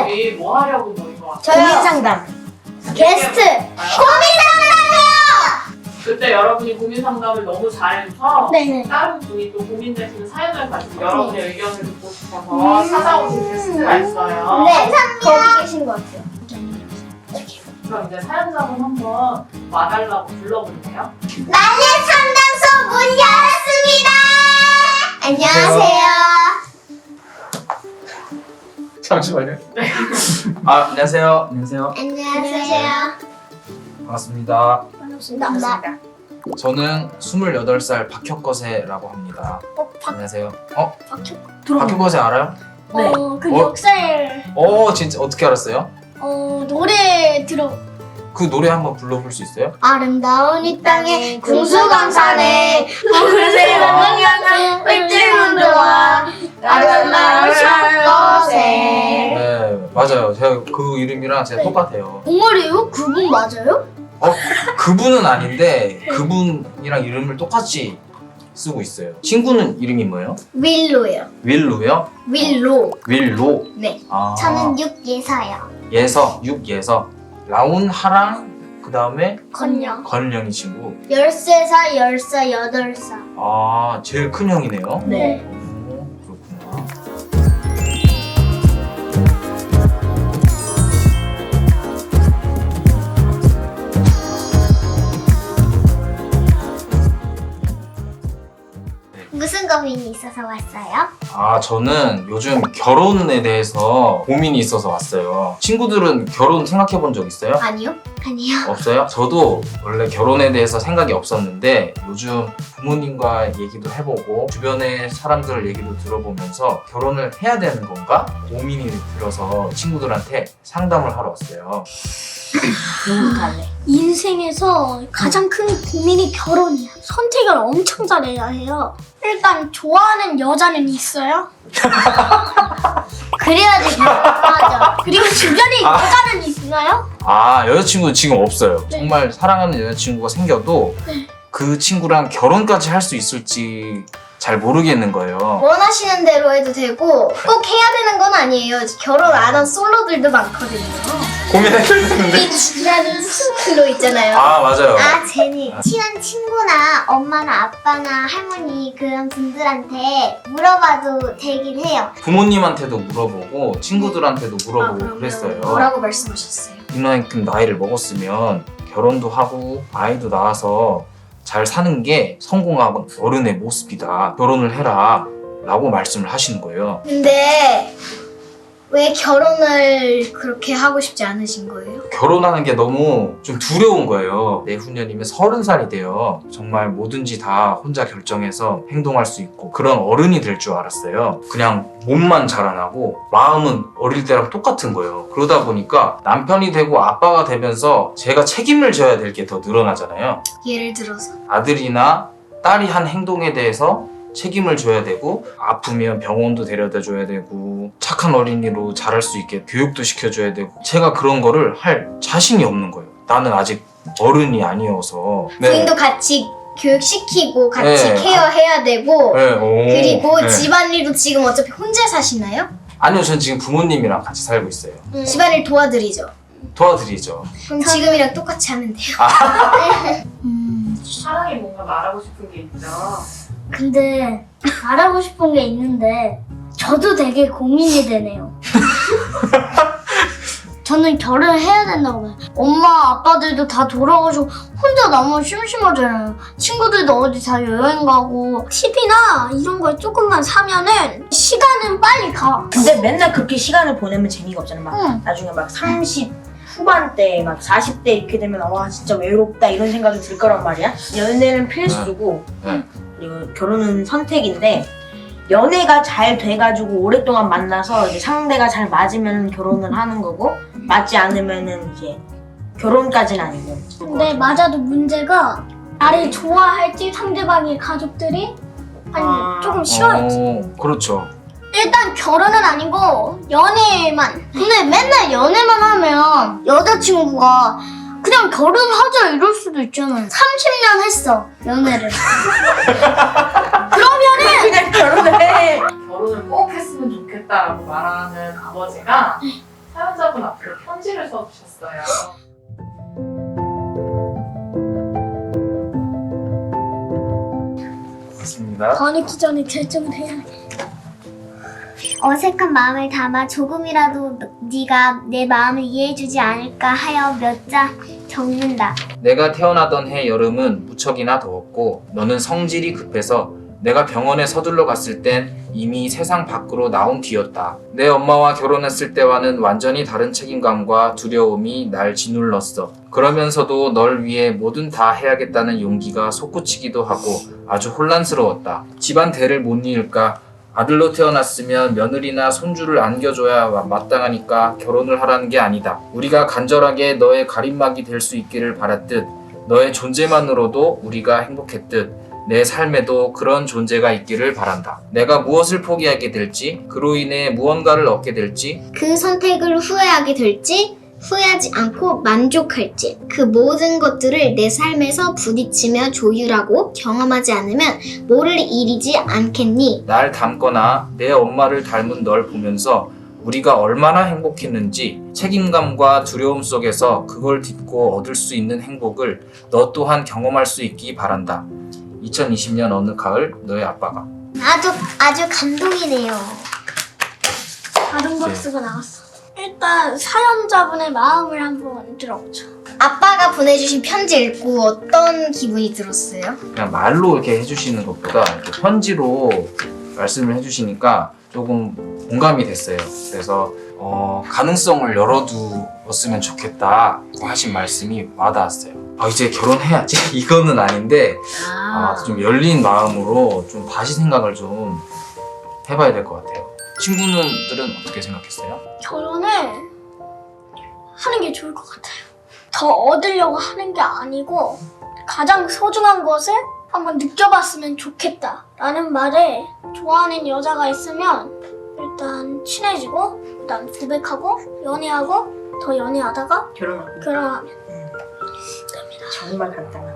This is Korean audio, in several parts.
여기 뭐 하려고 모인 것 같아요? 고민 상담. 게스트 고민 그때 여러분이 고민 상담을 너무 잘해서 네네. 다른 분이 또 고민되시는 사연을 가지고 여러분의 의견을 듣고 싶어서 찾아오신 게스트가 있어요. 네, 거기 계신 것 같아요. 그럼 이제 사연자분 한번 와달라고 불러볼게요. 만렙 상담소 문 열었습니다. 안녕하세요. 잠시만요. 안녕하세요. 안녕하세요. 안녕하세요. 반갑습니다. 반갑습니다. 저는 28살 박혁거세라고 합니다. 안녕하세요. 박혁거세 알아요? 네. 그 어? 역사를 진짜 어떻게 알았어요? 노래 들어. 그 노래 한번 불러볼 수 있어요? 아름다운 이 땅에 궁수감사네 푸르새 원양은 백제문도와 아름다운 샷것에. 네, 맞아요. 제가 그 이름이랑 제가 똑같아요. 정말이에요? 그분 맞아요? 그분은 아닌데 그분이랑 이름을 똑같이 쓰고 있어요. 친구는 이름이 뭐예요? 윌로요. 윌로요? 윌로. 윌로. 네. 아, 저는 육예사요. 예서, 육예서. 라운하랑 그 다음에 건영. 건영이 친구. 13살, 10살, 8살. 아, 제일 큰 형이네요. 네. 오, 그렇구나. 무슨 고민이 있어서 왔어요? 아, 저는 요즘 결혼에 대해서 고민이 있어서 왔어요. 친구들은 결혼 생각해 본 적 있어요? 아니요. 아니요. 없어요? 저도 원래 결혼에 대해서 생각이 없었는데 요즘 부모님과 얘기도 해보고 주변의 사람들 얘기도 들어보면서 결혼을 해야 되는 건가? 고민이 들어서 친구들한테 상담을 하러 왔어요. 너무 달래. 인생에서 가장 큰 고민이 결혼이야. 선택을 엄청 잘해야 해요. 일단 좋아하는 여자는 있어요. 그래야지 맞아. 그리고 주변에 여자는 있나요? 아, 여자친구 지금 없어요. 네. 정말 사랑하는 여자친구가 생겨도 네. 그 친구랑 결혼까지 할 수 있을지 잘 모르겠는 거예요. 원하시는 대로 해도 되고 꼭 해야 되는 건 아니에요. 결혼 안 한 솔로들도 많거든요. 고민했는데. 이치라는 솔로 있잖아요. 아, 맞아요. 제니. 친한 친구나 엄마나 아빠나 할머니 그런 분들한테 물어봐도 되긴 해요. 부모님한테도 물어보고 친구들한테도 물어보고 그랬어요. 뭐라고 말씀하셨어요? 이만큼 나이를 먹었으면 결혼도 하고 아이도 낳아서 잘 사는 게 성공한 어른의 모습이다. 결혼을 해라. 라고 말씀을 하시는 거예요. 근데 왜 결혼을 그렇게 하고 싶지 않으신 거예요? 결혼하는 게 너무 좀 두려운 거예요. 내후년이면 30살이 돼요. 정말 뭐든지 다 혼자 결정해서 행동할 수 있고 그런 어른이 될 줄 알았어요. 그냥 몸만 자라나고 마음은 어릴 때랑 똑같은 거예요. 그러다 보니까 남편이 되고 아빠가 되면서 제가 책임을 져야 될 게 더 늘어나잖아요. 예를 들어서? 아들이나 딸이 한 행동에 대해서 책임을 져야 되고 아프면 병원도 데려다 줘야 되고 착한 어린이로 자랄 수 있게 교육도 시켜줘야 되고 제가 그런 거를 할 자신이 없는 거예요. 나는 아직 어른이 아니어서. 부인도 같이 교육시키고 같이 네. 케어해야 되고 네, 오, 그리고 네. 집안일도 지금 어차피 혼자 사시나요? 아니요, 전 지금 부모님이랑 같이 살고 있어요. 집안일 도와드리죠. 도와드리죠. 그럼 지금이랑 똑같이 하면 돼요. 사랑이 뭔가 말하고 싶은 게 있죠. 근데 말하고 싶은 게 있는데 저도 되게 고민이 되네요. 저는 결혼을 해야 된다고 봐요. 엄마 아빠들도 다 돌아가시고 혼자 남으면 심심하잖아요. 친구들도 어디 다 여행 가고 TV나 이런 걸 조금만 사면은 시간은 빨리 가. 근데 맨날 그렇게 시간을 보내면 재미가 없잖아. 막 응. 나중에 막 30 후반대, 막 40대 이렇게 되면 와 진짜 외롭다 이런 생각이 들 거란 말이야. 연애는 필수고 네. 그리고 결혼은 선택인데 연애가 잘 돼가지고 오랫동안 만나서 이제 상대가 잘 맞으면 결혼을 하는 거고 맞지 않으면은 이제 결혼까지는 아니고. 근데 맞아도 문제가 나를 좋아할지 상대방의 가족들이 아니 조금 싫어할지. 그렇죠. 일단 결혼은 아니고 연애만. 근데 맨날 연애만 하면 여자친구가 그냥 결혼하자 이럴 수도 있잖아요. 30년 했어 연애를. 그러면은 그냥 결혼을 해. 결혼을 꼭 했으면 좋겠다라고 말하는 아버지가 사연자분 앞으로 편지를 써주셨어요. 맞습니다. 더 늦기 전에 결정을 해야 해. 어색한 마음을 담아 조금이라도 네가 내 마음을 이해해주지 않을까 하여 몇 자 적는다. 내가 태어나던 해 여름은 무척이나 더웠고 너는 성질이 급해서 내가 병원에 서둘러 갔을 땐 이미 세상 밖으로 나온 뒤였다. 내 엄마와 결혼했을 때와는 완전히 다른 책임감과 두려움이 날 짓눌렀어. 그러면서도 널 위해 뭐든 다 해야겠다는 용기가 솟구치기도 하고 아주 혼란스러웠다. 집안 대를 못 이을까? 아들로 태어났으면 며느리나 손주를 안겨줘야 마땅하니까 결혼을 하라는 게 아니다. 우리가 간절하게 너의 가림막이 될 수 있기를 바랐듯 너의 존재만으로도 우리가 행복했듯 내 삶에도 그런 존재가 있기를 바란다. 내가 무엇을 포기하게 될지, 그로 인해 무언가를 얻게 될지, 그 선택을 후회하게 될지 후회하지 않고 만족할지 그 모든 것들을 내 삶에서 부딪히며 조율하고 경험하지 않으면 모를 일이지 않겠니? 날 닮거나 내 엄마를 닮은 널 보면서 우리가 얼마나 행복했는지 책임감과 두려움 속에서 그걸 딛고 얻을 수 있는 행복을 너 또한 경험할 수 있기 바란다. 2020년 어느 가을 너의 아빠가. 아주 감동이네요. 다른 박스가 나왔어. 일단 사연자분의 마음을 한번 들어보죠. 아빠가 보내주신 편지 읽고 어떤 기분이 들었어요? 그냥 말로 이렇게 해주시는 것보다 이렇게 편지로 말씀을 해주시니까 조금 공감이 됐어요. 그래서 가능성을 열어두었으면 좋겠다고 하신 말씀이 와닿았어요. 이제 결혼해야지 이거는 아닌데 좀 열린 마음으로 좀 다시 생각을 좀 해봐야 될 것 같아요. 친구들은 어떻게 생각했어요? 결혼을 하는 게 좋을 것 같아요. 더 얻으려고 하는 게 아니고 가장 소중한 것을 한번 느껴봤으면 좋겠다라는 말에 좋아하는 여자가 있으면 일단 친해지고 그다음 고백하고 연애하고 더 연애하다가 결혼하고. 결혼하면 정말 간단하고.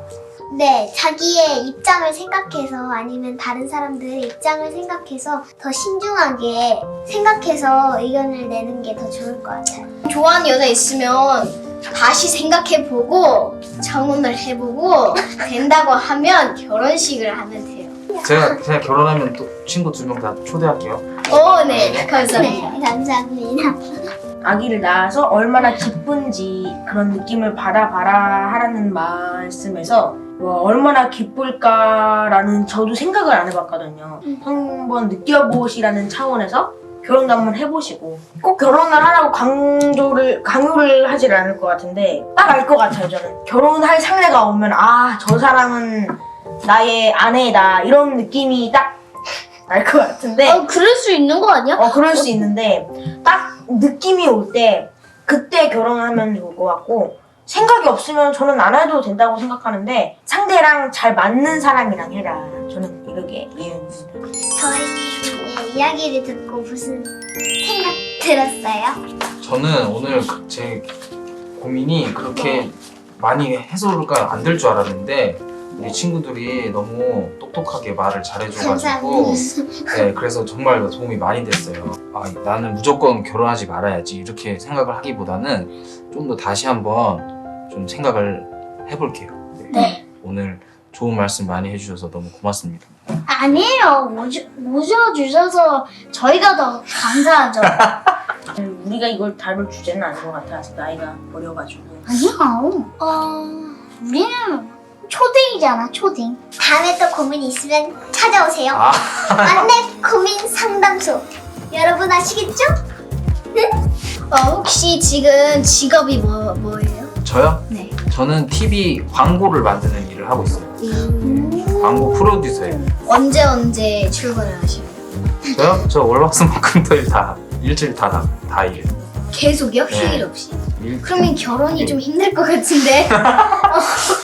네, 자기의 입장을 생각해서 아니면 다른 사람들의 입장을 생각해서 더 신중하게 생각해서 의견을 내는 게 더 좋을 것 같아요. 좋아하는 여자 있으면 다시 생각해보고 청혼을 해보고 된다고 하면 결혼식을 하면 돼요. 제가 결혼하면 또 친구 2명 다 초대할게요. 오, 네, 감사합니다. 네, 감사합니다. 아기를 낳아서 얼마나 기쁜지 그런 느낌을 받아봐라 하라는 말씀에서 얼마나 기쁠까라는 저도 생각을 안 해봤거든요. 한번 느껴보시라는 차원에서 결혼도 한번 해보시고 꼭 결혼을 하라고 강요를 하질 않을 것 같은데 딱 알 것 같아요. 저는 결혼할 상대가 오면 저 사람은 나의 아내다 이런 느낌이 딱 알 것 같은데 그럴 수 있는 거 아니야? 그럴 수 있는데 딱 느낌이 올 때 그때 결혼하면 좋을 것 같고 생각이 없으면 저는 안 해도 된다고 생각하는데 상대랑 잘 맞는 사람이랑 해라. 저는 이렇게 이해합니다. 저희 이야기를 듣고 무슨 생각 들었어요? 저는 오늘 제 고민이 그렇게 많이 해소가 안 될 줄 알았는데 우리 친구들이 너무 똑똑하게 말을 잘해줘가지고 네, 그래서 정말 도움이 많이 됐어요. 나는 무조건 결혼하지 말아야지 이렇게 생각을 하기보다는 좀 더 다시 한번 좀 생각을 해볼게요. 네. 오늘 좋은 말씀 많이 해주셔서 너무 고맙습니다. 아니에요. 모셔주셔서 저희가 더 감사하죠. 우리가 이걸 다룰 주제는 아닌 것 같아요. 아직 나이가 어려가지고. 아니야. 우리는 초딩이잖아, 초딩. 다음에 또 고민 있으면 찾아오세요. 안내 고민 상담소. 여러분 아시겠죠? 혹시 지금 직업이 뭐예요? 저요? 네. 저는 TV 광고를 만드는 일을 하고 있어요. 광고 프로듀서예요. 언제 출근을 하시나요? 저요? 저 월화수목금토일 다 일주일 다 일. 계속요? 네. 휴일 없이? 일. 그러면 결혼이 좀 힘들 것 같은데?